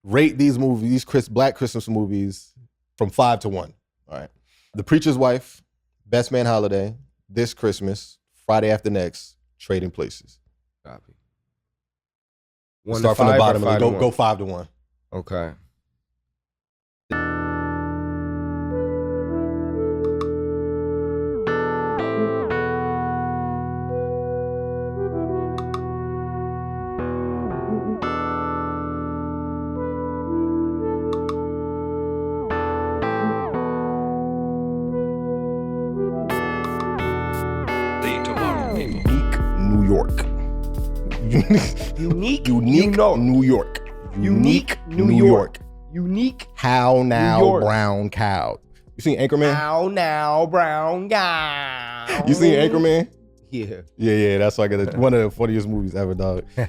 rate these movies, Black Christmas movies, from 5 to 1. All right. The Preacher's Wife, Best Man Holiday, This Christmas, Friday After Next, Trading Places. Copy. Start from the bottom. Go 5 to 1. Okay. New York. Unique New York. Unique New York. Unique. How now, New York. brown cow. You seen Anchorman? How now, brown guy. You seen Anchorman? Yeah. Yeah. That's like one of the funniest movies ever, dog. My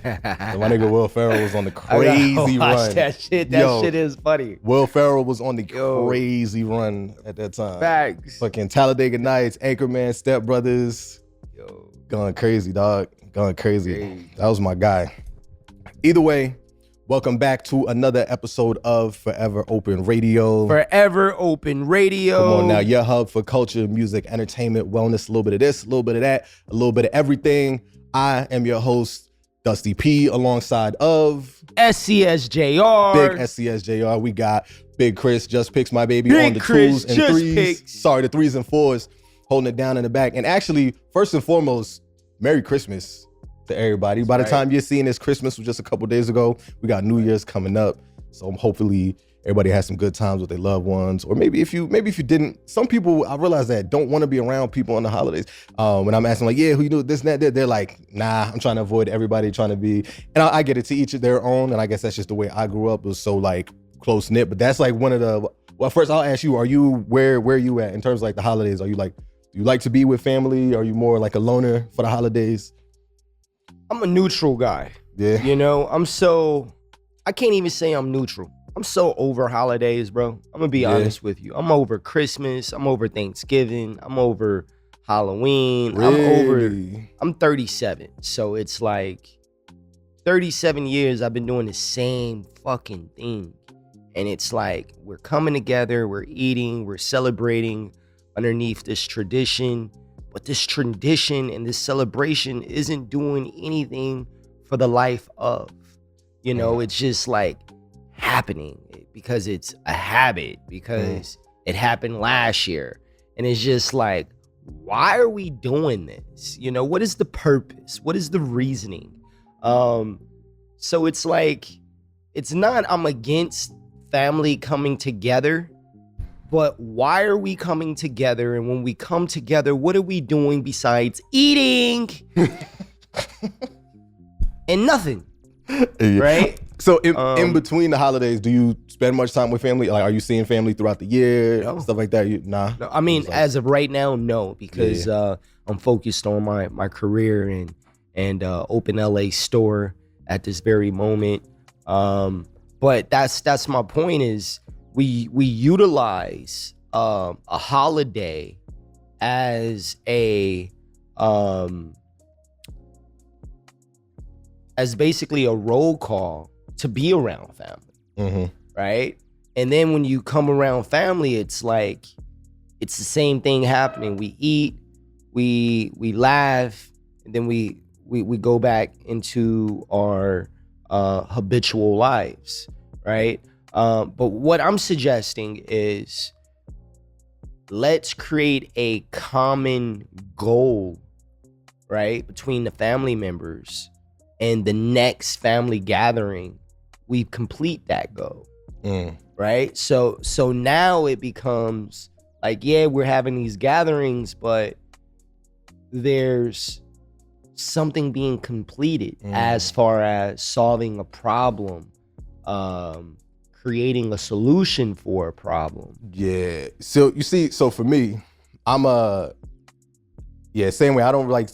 nigga Will Ferrell was on the crazy run. That shit. That shit is funny. Will Ferrell was on the crazy run at that time. Facts. Fucking Talladega Nights, Anchorman, Step Brothers. Yo. Going crazy, dog. Going crazy. That was my guy. Either way, welcome back to another episode of Forever Open Radio. Forever Open Radio. Come on now, your hub for culture, music, entertainment, wellness, a little bit of this, a little bit of that, a little bit of everything. I am your host, Dusty P, alongside of SCSJR. Big SCSJR. We got Big Chris, Just Picks My Baby on the twos and threes. Sorry, the 3s and 4s, holding it down in the back. And actually, first and foremost, Merry Christmas to everybody. By the time you're seeing this, Christmas was just a couple days ago. We got New Year's coming up. So hopefully everybody has some good times with their loved ones. Or maybe if you didn't, some people, I realize that don't want to be around people on the holidays. When I'm asking like, yeah, who you do this and that, they're like, nah, I'm trying to avoid everybody trying to be, and I get it, to each of their own. And I guess that's just the way I grew up. It was so like close knit, but that's like one of the, well, first I'll ask you, where are you at in terms of like the holidays? Are you like, do you like to be with family? Are you more like a loner for the holidays? I'm a neutral guy. Yeah. You know, I can't even say I'm neutral. I'm so over holidays, bro. I'm gonna be honest with you. I'm over Christmas. I'm over Thanksgiving. I'm over Halloween. Really? I'm 37. So it's like 37 years I've been doing the same fucking thing. And it's like we're coming together, we're eating, we're celebrating underneath this tradition. But this tradition and this celebration isn't doing anything for the life of. You know, it's just like happening because it's a habit, because it happened last year. And it's just like, why are we doing this? You know, what is the purpose? What is the reasoning? So it's like, it's not I'm against family coming together. But why are we coming together? And when we come together, what are we doing besides eating? And nothing, right? So in between the holidays, do you spend much time with family? Like, are you seeing family throughout the year? No. Stuff like that? Nah. No, I mean, as of right now, no, because I'm focused on my career and open LA store at this very moment. But that's my point is, we utilize a holiday as basically a roll call to be around family, right? And then when you come around family, it's like it's the same thing happening. We eat, we laugh, and then we go back into our habitual lives, right? But what I'm suggesting is let's create a common goal, right? Between the family members, and the next family gathering, we complete that goal, right? So now it becomes like, yeah, we're having these gatherings, but there's something being completed as far as solving a problem, creating a solution for a problem. Yeah. So you see, so for me, I'm same way. I don't like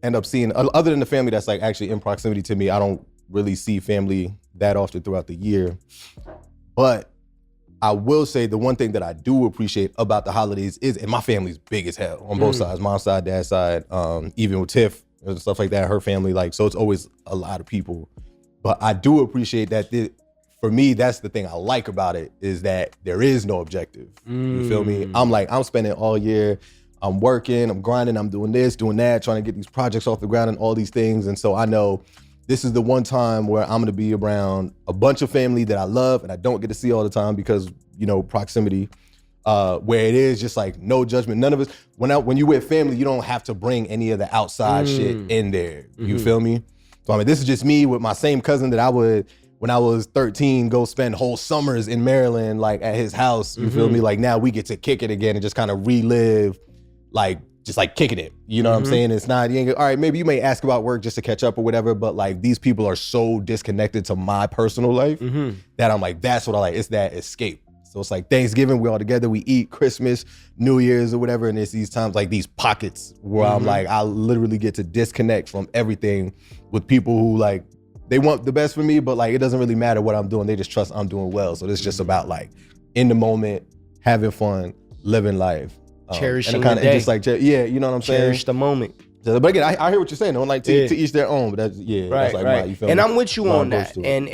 end up seeing, other than the family that's like actually in proximity to me, I don't really see family that often throughout the year. But I will say the one thing that I do appreciate about the holidays is, and my family's big as hell on both sides, mom's side, dad's side, even with Tiff and stuff like that, her family, like, so it's always a lot of people. But I do appreciate that for me, that's the thing I like about it, is that there is no objective. You feel me? I'm spending all year, I'm working, I'm grinding, I'm doing this, doing that, trying to get these projects off the ground and all these things. And so I know this is the one time where I'm gonna be around a bunch of family that I love and I don't get to see all the time because, proximity, where it is just like no judgment. None of us, when you with family, you don't have to bring any of the outside shit in there. You feel me? So I mean, this is just me with my same cousin that I would, when I was 13, go spend whole summers in Maryland, like at his house. You feel me? Like now we get to kick it again and just kind of relive, like just like kicking it. You know what I'm saying? It's not, all right, maybe you may ask about work just to catch up or whatever, but like these people are so disconnected to my personal life that I'm like, that's what I like. It's that escape. So it's like Thanksgiving, we all together, we eat, Christmas, New Year's or whatever. And it's these times like these pockets where I'm like, I literally get to disconnect from everything with people who like, they want the best for me, but like, it doesn't really matter what I'm doing. They just trust I'm doing well. So it's just about like in the moment, having fun, living life. Cherishing and the day. Just like, yeah, you know what I'm saying? Cherish the moment. But again, I hear what you're saying. Don't like to each their own, but that's, that's like, right. You feel and me? I'm with you on that. And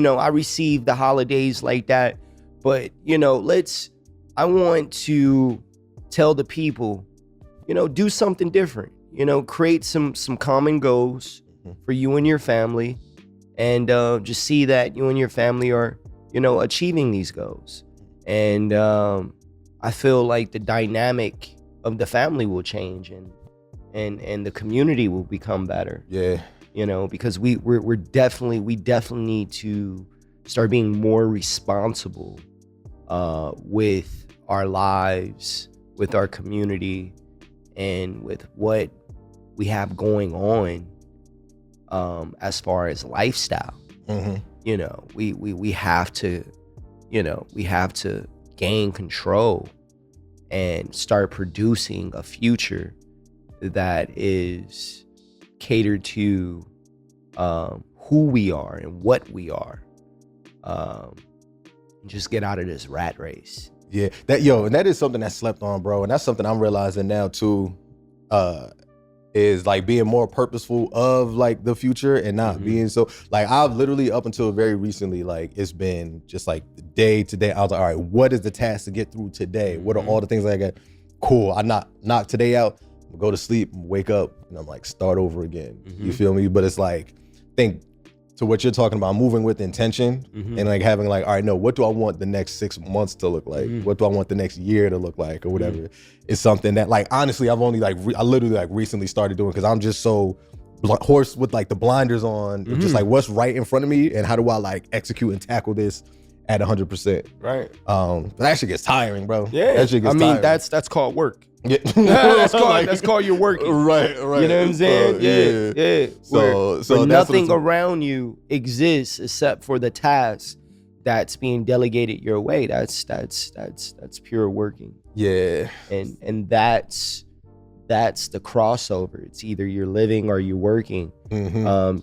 I receive the holidays like that. But, I want to tell the people, do something different. Create some common goals for you and your family, and just see that you and your family are, achieving these goals. And I feel like the dynamic of the family will change, and the community will become better. Yeah. Because we definitely need to start being more responsible with our lives, with our community, and with what we have going on as far as lifestyle. We have to gain control and start producing a future that is catered to who we are and what we are. Just get out of this rat race. Yeah, and that is something that's slept on, bro. And that's something I'm realizing now too, is like being more purposeful of like the future and not being so, like I've literally up until very recently, like it's been just like day to day. I was like, all right, what is the task to get through today? What are all the things I got? Cool, I knock today out, I'm go to sleep, wake up, and I'm like start over again. You feel me? But it's like, think to what you're talking about, moving with intention and like having like, all right, no, what do I want the next 6 months to look like? What do I want the next year to look like or whatever? It's something that like, honestly, I've only like, I literally like recently started doing because I'm just so horse with like the blinders on, just like what's right in front of me and how do I like execute and tackle this at 100%. Right. But that shit gets tiring, bro. Yeah. That shit gets tiring. That's called work. Yeah. that's called your working. Right. You know what I'm saying? Yeah. So where nothing around you exists except for the task that's being delegated your way. That's pure working. Yeah. And that's the crossover. It's either you're living or you're working.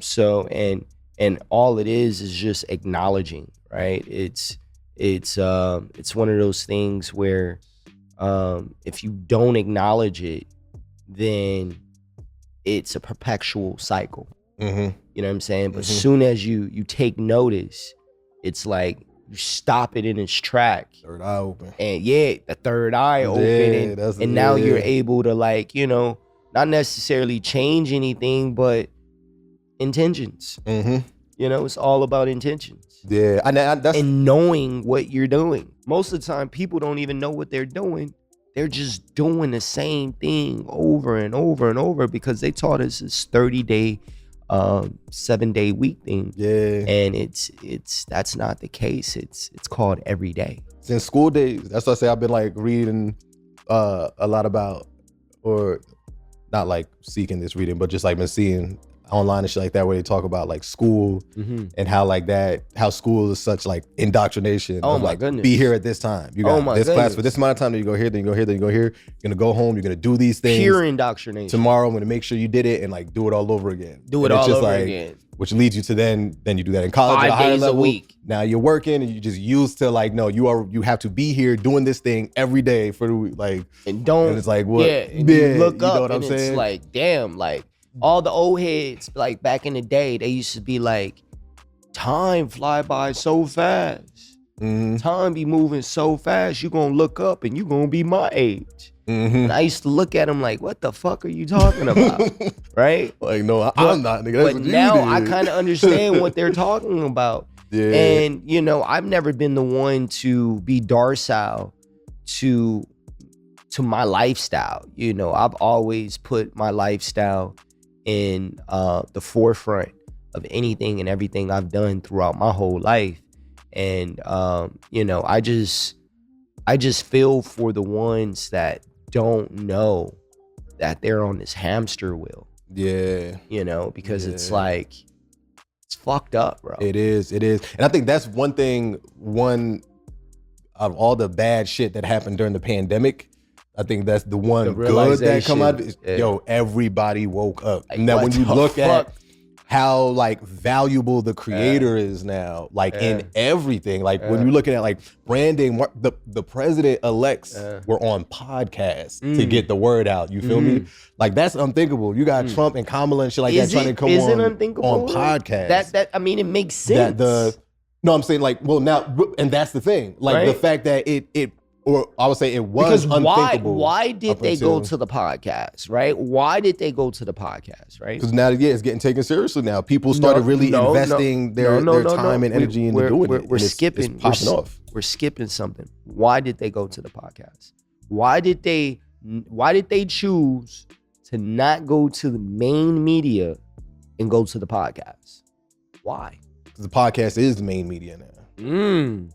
So and all it is just acknowledging, right? It's one of those things where if you don't acknowledge it, then it's a perpetual cycle. You know what I'm saying? But as soon as you take notice, it's like you stop it in its track. Third eye open. And the third eye open. And now you're able to like, not necessarily change anything, but intentions. It's all about intentions. Yeah, and knowing what you're doing. Most of the time, people don't even know what they're doing. They're just doing the same thing over and over and over because they taught us this 30-day, 7-day week thing. Yeah, and that's not the case. It's called every day. Since school days, that's what I say. I've been like reading a lot about, or not like seeking this reading, but just like been seeing online and shit like that where they talk about like school and how like how school is such like indoctrination. Oh of, my like, goodness. Be here at this time. You got this class for this amount of time, then you go here, then you go here, then you go here. You're gonna go home, you're gonna do these things. Pure indoctrination. Tomorrow I'm gonna make sure you did it and like do it all over again. Do it all over again. Which leads you to then you do that in college 5 at a higher days level. a week. Now you're working and you just used to like, no, you have to be here doing this thing every day for the week. Like, and it's like what? Yeah, and you look up and it's like, damn, like all the old heads like back in the day, they used to be like, time fly by so fast. Mm-hmm. Time be moving so fast. You gonna look up and you gonna be my age. Mm-hmm. And I used to look at him like, what the fuck are you talking about? Right? Like, no, I'm not, nigga. That's But what now you I did. kind of understand what they're talking about. Yeah. And, you know, I've never been the one to be docile to my lifestyle. You know, I've always put my lifestyle in the forefront of anything and everything I've done throughout my whole life. And, you know, I just feel for the ones that don't know that they're on this hamster wheel. Yeah. You know, because it's like, it's fucked up, bro. It is. And I think that's one of all the bad shit that happened during the pandemic. I think that's the one good that come out of it. Yeah. Yo, everybody woke up. Like, and that when you look fuck? at how like valuable the creator is now, like in everything. Like when you're looking at like branding, the president-elects were on podcasts to get the word out. You feel me? Like that's unthinkable. You got Trump and Kamala and shit like that trying to come on podcasts. That I mean, it makes sense. No, I'm saying like, well now, and that's the thing. Like the fact that or I would say it was unthinkable. Why did they go to the podcast, right? Why did they go to the podcast, right? Because now, it's getting taken seriously now. People started investing their time and energy into doing it. We're skipping. It's popping off. We're skipping something. Why did they go to the podcast? Why did they choose to not go to the main media and go to the podcast? Why? Because the podcast is the main media now.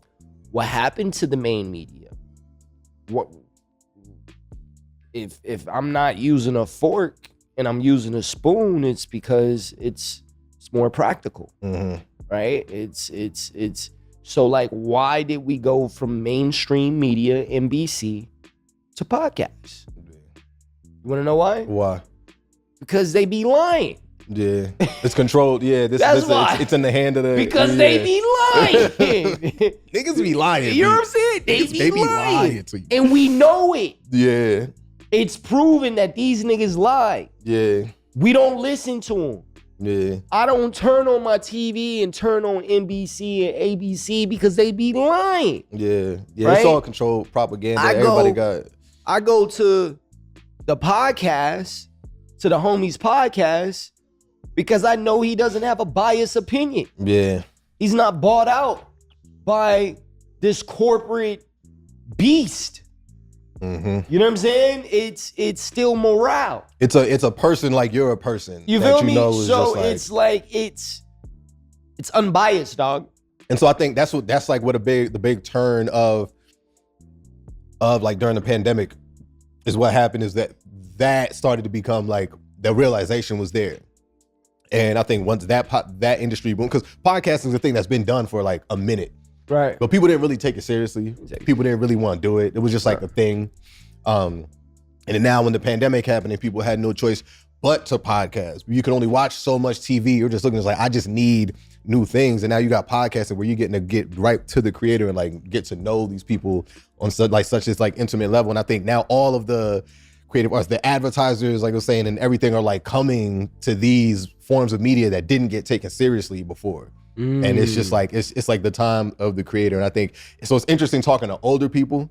What happened to the main media? What if I'm not using a fork and I'm using a spoon? It's because it's more practical, right? It's so like, why did we go from mainstream media, NBC, to podcasts? You want to know why? Why? Because they be lying. Yeah, it's controlled. Yeah, That's why. It's in the hand of the because they be lying. Niggas be lying. You know what I'm saying? They be lying to you. And we know it. Yeah. It's proven that these niggas lie. Yeah. We don't listen to them. Yeah. I don't turn on my TV and turn on NBC and ABC because they be lying. Yeah. Yeah. Right? It's all controlled propaganda. I go to the podcast, to the homie's podcast, because I know he doesn't have a biased opinion. Yeah. He's not bought out by this corporate beast. You know what I'm saying? It's still morale. It's a person like you're a person. You feel me? So it's like it's unbiased, dog. And so I think that's like what the big turn of like during the pandemic is what happened is that started to become like the realization was there. And I think once that industry boomed, because podcasting is a thing that's been done for like a minute. Right. But people didn't really take it seriously. People didn't really want to do it. It was just like a thing. And then now when the pandemic happened and people had no choice but to podcast, you can only watch so much TV. You're just looking at like, I just need new things. And now you got podcasting where you're getting to get right to the creator and like get to know these people on such this like intimate level. And I think now all of the creative artists, the advertisers, like I was saying, and everything are like coming to these forms of media that didn't get taken seriously before. And it's just like, it's like the time of the creator. And I think, so it's interesting talking to older people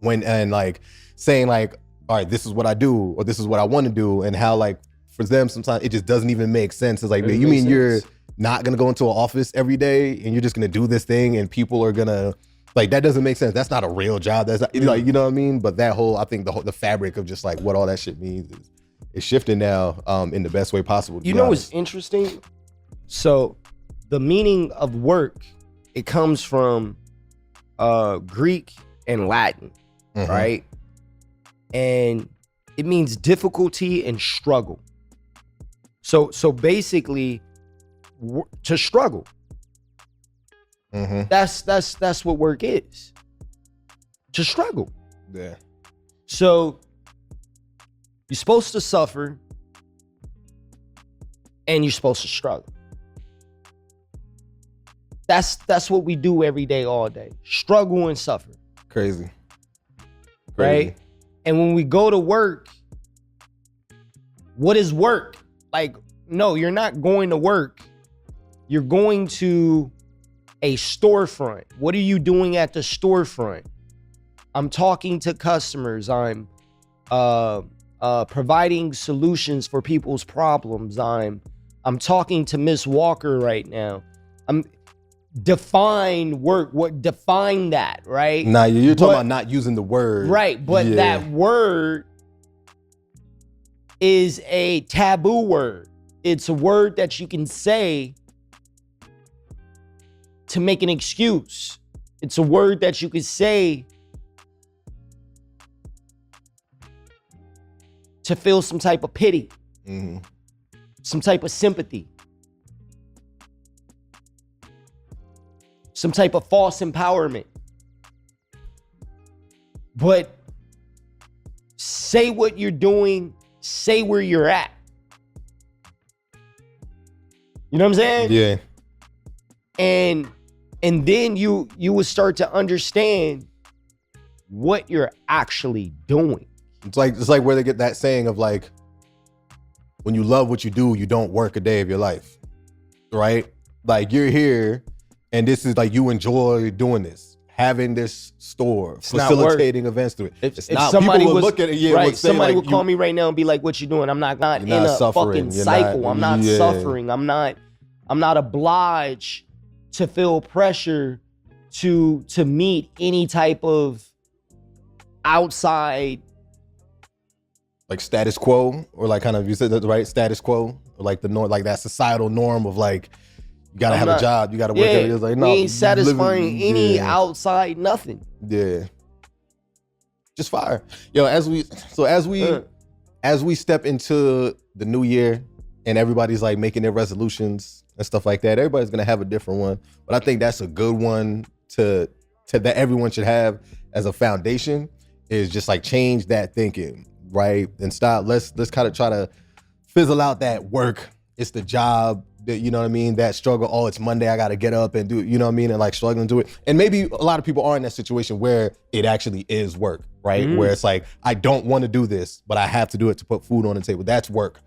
and like saying like, all right, this is what I do, or this is what I want to do. And how like, for them, sometimes it just doesn't even make sense. It's like, man, you mean you're not going to go into an office every day and you're just going to do this thing and people are going to, like, that doesn't make sense. That's not a real job. That's not, like, you know what I mean? But that whole, I think the fabric of just like what all that shit means is shifting now in the best way possible. You know what's interesting? So the meaning of work, it comes from Greek and Latin, right? And it means difficulty and struggle. So basically, to struggle. That's what work is. To struggle. Yeah. So you're supposed to suffer and you're supposed to struggle. That's what we do every day, all day. Struggle and suffer. Crazy. Right? And when we go to work, what is work? Like, no, you're not going to work you're going to a storefront. What are you doing at the storefront? I'm talking to customers. I'm providing solutions for people's problems. I'm talking to Miss Walker right now. Define work. What define that, right? Nah, you're talking about not using the word. Right, but that word is a taboo word. It's a word that you can say to make an excuse. It's a word that you could say to feel some type of pity, some type of sympathy, some type of false empowerment. But say what you're doing, say where you're at. You know what I'm saying? Yeah. And then you would start to understand what you're actually doing. It's like where they get that saying of like, when you love what you do, you don't work a day of your life, right? Like you're here and this is like, you enjoy doing this, having this store, facilitating events through it. If somebody people would look at it, right, would say somebody like, would call me right now and be like, what you doing? I'm not in a fucking cycle. I'm not suffering. I'm not obliged to feel pressure to meet any type of outside, like status quo, or like kind of, you said that right, status quo, or like the norm, like that societal norm of like, you gotta have a job, you gotta work every day. Like, no, we ain't satisfying any outside nothing. Yeah, just fire. Yo, as we step into the new year and everybody's like making their resolutions and stuff like that, everybody's gonna have a different one. But I think that's a good one to that everyone should have as a foundation, is just like change that thinking, right? And stop, let's kind of try to fizzle out that work. It's the job, that, you know what I mean? That struggle, oh, it's Monday, I gotta get up and do, you know what I mean? And like struggling to do it. And maybe a lot of people are in that situation where it actually is work, right? Where it's like, I don't want to do this, but I have to do it to put food on the table. That's work.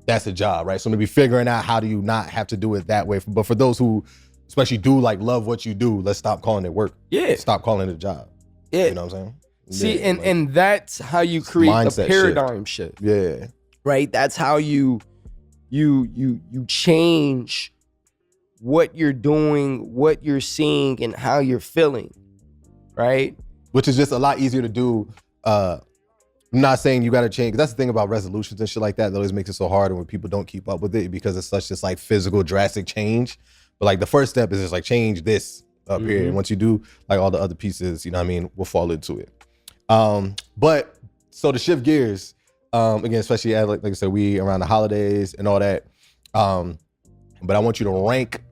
That's a job, right? So maybe figuring out how do you not have to do it that way. But for those who especially do like love what you do, let's stop calling it work. Yeah. Stop calling it a job. Yeah. You know what I'm saying? See, and that's how you create a paradigm shift. Yeah. Right? That's how you change what you're doing, what you're seeing, and how you're feeling. Right? Which is just a lot easier to do. I'm not saying you got to change. That's the thing about resolutions and shit like that. That always makes it so hard when people don't keep up with it, because it's such just like physical, drastic change. But like the first step is just like change this up here. And once you do, like all the other pieces, you know what I mean, will fall into it. But so to shift gears, again, especially as like I said, we around the holidays and all that. But I want you to rank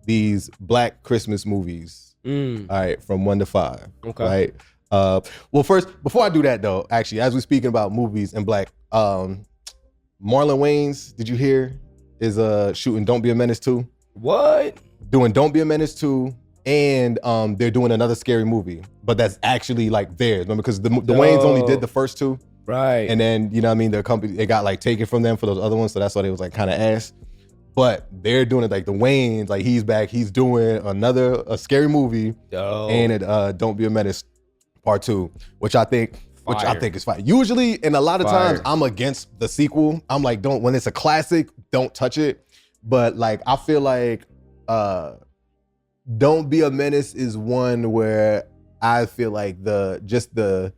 these Black Christmas movies. All right, from 1 to 5. Okay. Right. Well, first, before I do that though, actually, as we're speaking about movies and Black, Marlon Wayans, did you hear, is shooting Don't Be a Menace 2? What? Doing Don't Be a Menace 2, and they're doing another scary movie, but that's actually like theirs. Remember, because the Wayans only did the first 2. Right. And then, you know what I mean, their company, it got like taken from them for those other ones, so that's why they was like kind of ass. But they're doing it like the Wayans, like he's back, he's doing a scary movie, and it Don't Be a Menace Part 2, which I think is fine. Usually, and a lot of times, I'm against the sequel. I'm like, when it's a classic, don't touch it. But like, I feel like Don't Be a Menace is one where I feel like the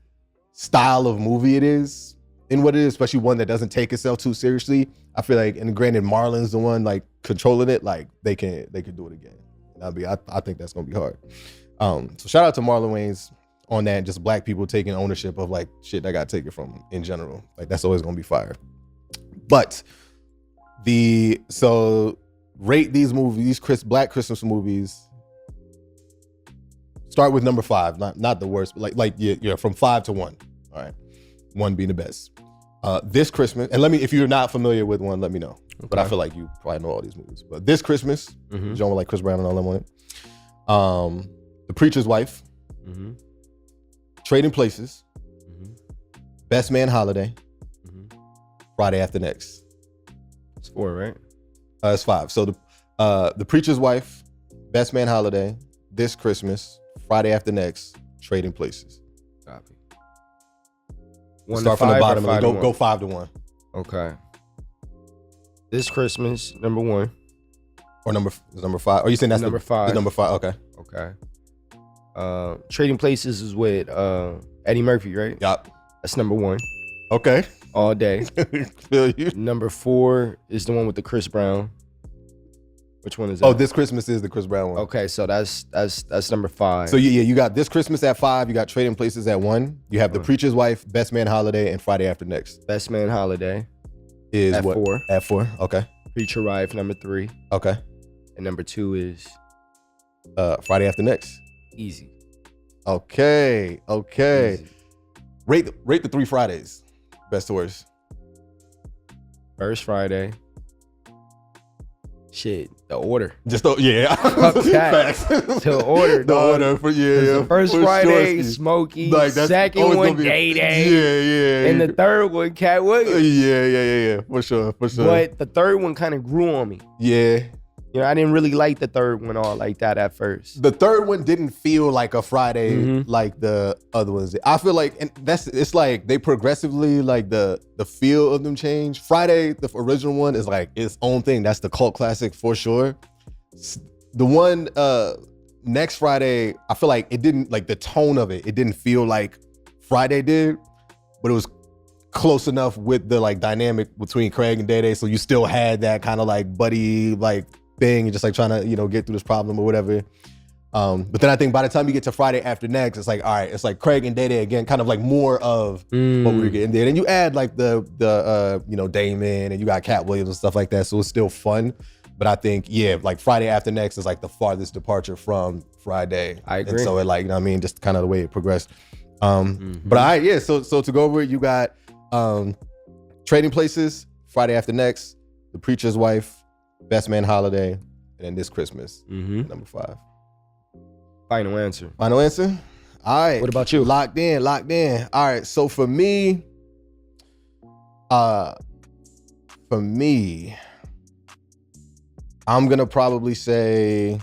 style of movie it is and what it is, especially one that doesn't take itself too seriously. I feel like, and granted, Marlon's the one like controlling it, like they can do it again. I think that's gonna be hard. So shout out to Marlon Wayans on that, just Black people taking ownership of like shit that got taken from in general. Like that's always gonna be fire. But rate these movies, Black Christmas movies. Start with number 5, not the worst, but like yeah, from 5 to 1. All right, 1 being the best. This Christmas, and if you're not familiar with one, let me know. Okay. But I feel like you probably know all these movies. But This Christmas, John with like Chris Brown and all them on it. The Preacher's Wife, Trading Places, Best Man Holiday, Friday After Next. It's 4, right? It's 5. So The Preacher's Wife, Best Man Holiday, This Christmas, Friday After Next, Trading Places. Copy. Start from the bottom. Go 5 to 1. Okay. This Christmas, number 1. Or number 5. Or you saying that's number 5? Number 5. Okay. Okay. Trading Places is with Eddie Murphy, right? Yup. That's number 1. Okay. All day. Feel you. Number 4 is the one with the Chris Brown. Which one is that? Oh, This Christmas is the Chris Brown one. Okay, so that's number 5. So yeah, you got This Christmas at 5. You got Trading Places at 1. You have The Preacher's Wife, Best Man Holiday, and Friday After Next. Best Man Holiday Is at what? 4. At 4. Okay. Preacher Wife, number 3. Okay. And number 2 is Friday After Next. Easy. Okay. Easy. Rate the 3 Fridays. Best to worst. First Friday. Shit, the order. Just yeah. Facts. The order. The order for The first Friday, Smokey. Like, second one, Day Day. Yeah. And the third one, Cat Williams. Yeah. For sure. But the third one kind of grew on me. Yeah. You know, I didn't really like the third one all like that at first. The third one didn't feel like a Friday like the other ones did. I feel like, and it's like they progressively, like the feel of them change. Friday, the original one, is like its own thing. That's the cult classic for sure. The one next Friday, I feel like it didn't, like the tone of it didn't feel like Friday did, but it was close enough with the like dynamic between Craig and Day Day, so you still had that kind of like buddy like thing and just like trying to, you know, get through this problem or whatever. But then I think by the time you get to Friday After Next, it's like, all right, it's like Craig and Day Day again, kind of like more of what we were getting there. And you add like the you know, Damon, and you got Cat Williams and stuff like that, so it's still fun. But I think, yeah, like Friday After Next is like the farthest departure from Friday. I agree. And so it, like, you know what I mean, just kind of the way it progressed. But all right, yeah, so to go over it, you got Trading Places, Friday After Next, The Preacher's Wife, Best Man Holiday, and then This Christmas, number 5. Final answer. Final answer? All right. What about you? Locked in. All right, so for me, I'm gonna probably say,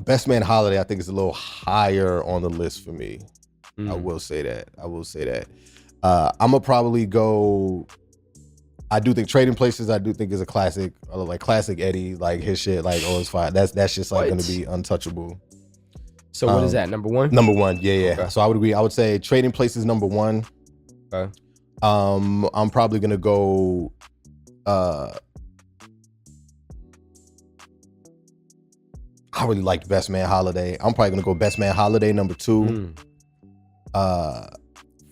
Best Man Holiday, I think, is a little higher on the list for me. I will say that. I'm gonna probably go, I do think Trading Places, I do think is a classic, like classic Eddie, like his shit, like, oh, it's fine. That's just like gonna be untouchable. So what is that, number 1? Number 1, yeah. Okay. So I would agree. I would say Trading Places number 1. Okay. I'm probably gonna go I really like Best Man Holiday. I'm probably gonna go Best Man Holiday number 2.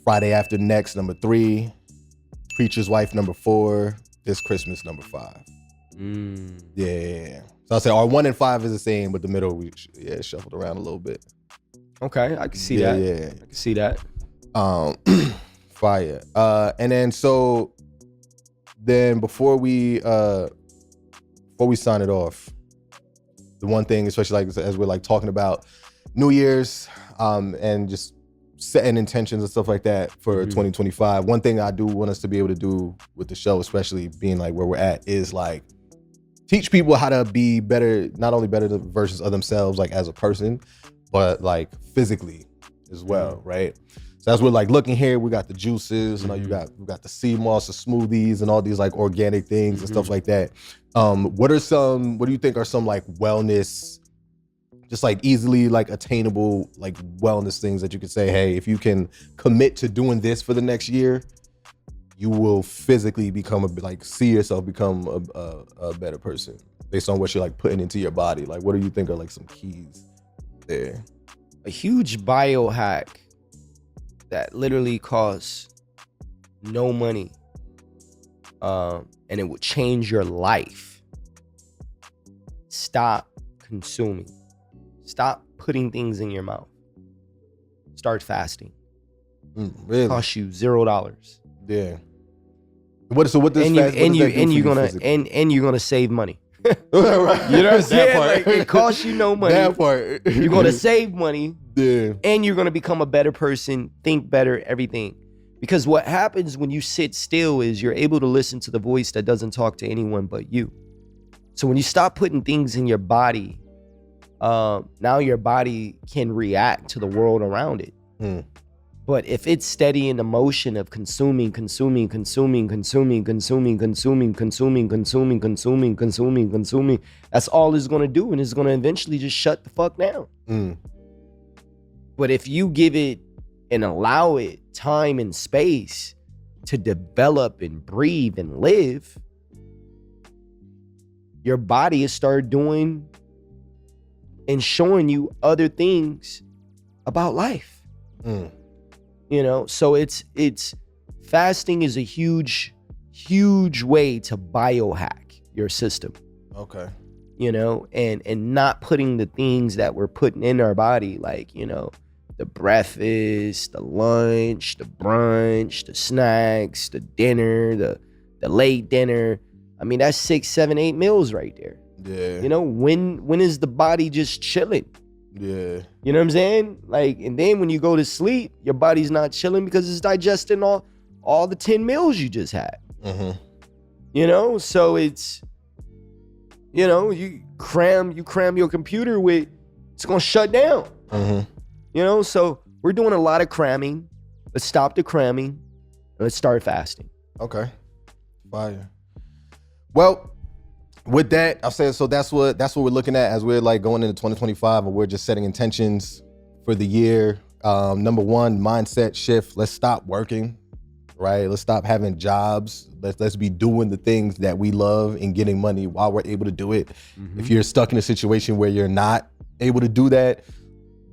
Friday After Next number 3. Preacher's Wife number 4. This Christmas number 5. Yeah. So I'll say our 1 and 5 is the same, but the middle we shuffled around a little bit. Okay, I can see that. Yeah. I can see that. Fire. And then before we sign it off, the one thing, especially like as we're like talking about New Year's and just setting intentions and stuff like that for 2025, one thing I do want us to be able to do with the show, especially being like where we're at, is like teach people how to be better, not only better versions of themselves, like as a person, but like physically as well, right? So as we're like looking here, we got the juices, you know, we got the sea moss, the smoothies, and all these like organic things and stuff like that. What do you think are some like wellness, just like easily like attainable like wellness things that you could say, hey, if you can commit to doing this for the next year, you will physically become see yourself become a better person based on what you're like putting into your body? Like, what do you think are like some keys there? A huge biohack that literally costs no money, and it will change your life. Stop consuming. Stop putting things in your mouth. Start fasting. Really? Costs you $0. Yeah. What does you're gonna save money. Right. You know what I'm saying? Part. Like, it costs you no money. That part. You're gonna save money. Yeah. And you're gonna become a better person, think better, everything. Because what happens when you sit still is you're able to listen to the voice that doesn't talk to anyone but you. So when you stop putting things in your body, now your body can react to the world around it. But if it's steady in the motion of consuming, that's all it's gonna do, and it's gonna eventually just shut the fuck down. But if you give it and allow it time and space to develop and breathe and live, your body is start doing and showing you other things about life. You know, so it's fasting is a huge way to biohack your system. Okay. You know, and not putting the things that we're putting in our body, like, you know, the breakfast, the lunch, the brunch, the snacks, the dinner, the late dinner. I mean, that's 6, 7, 8 meals right there. Yeah. You know, when is the body just chilling? Yeah. You know what I'm saying? Like, and then when you go to sleep, your body's not chilling because it's digesting all the 10 meals you just had. You know, so it's, you know, you cram your computer with, it's gonna shut down. You know, so we're doing a lot of cramming. Let's stop the cramming and let's start fasting. Okay. Fire. Well, with that, I said, so that's what we're looking at as we're like going into 2025, and we're just setting intentions for the year. Number one, mindset shift. Let's stop working, right? Let's stop having jobs. Let's be doing the things that we love and getting money while we're able to do it. If you're stuck in a situation where you're not able to do that,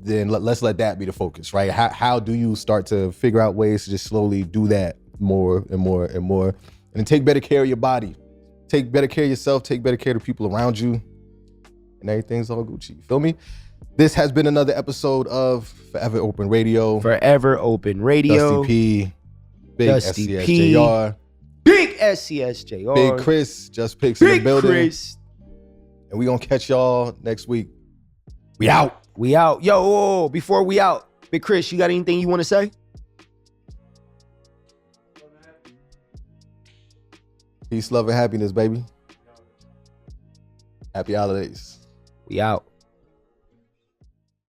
then let's let that be the focus, right? How do you start to figure out ways to just slowly do that more and more and more, and take better care of your body, take better care of yourself, take better care of the people around you, and everything's all Gucci. You feel me? This has been another episode of Forever Open Radio. Forever Open Radio. Dusty P, Big Dusty SCSJR, Big SCSJR, Big Chris, Just Picks in the Big building. Chris. And we gonna catch y'all next week. We out. We out. Yo, whoa, before we out, Big Chris, you got anything you want to say? Peace, love, and happiness, baby. Happy holidays. We out.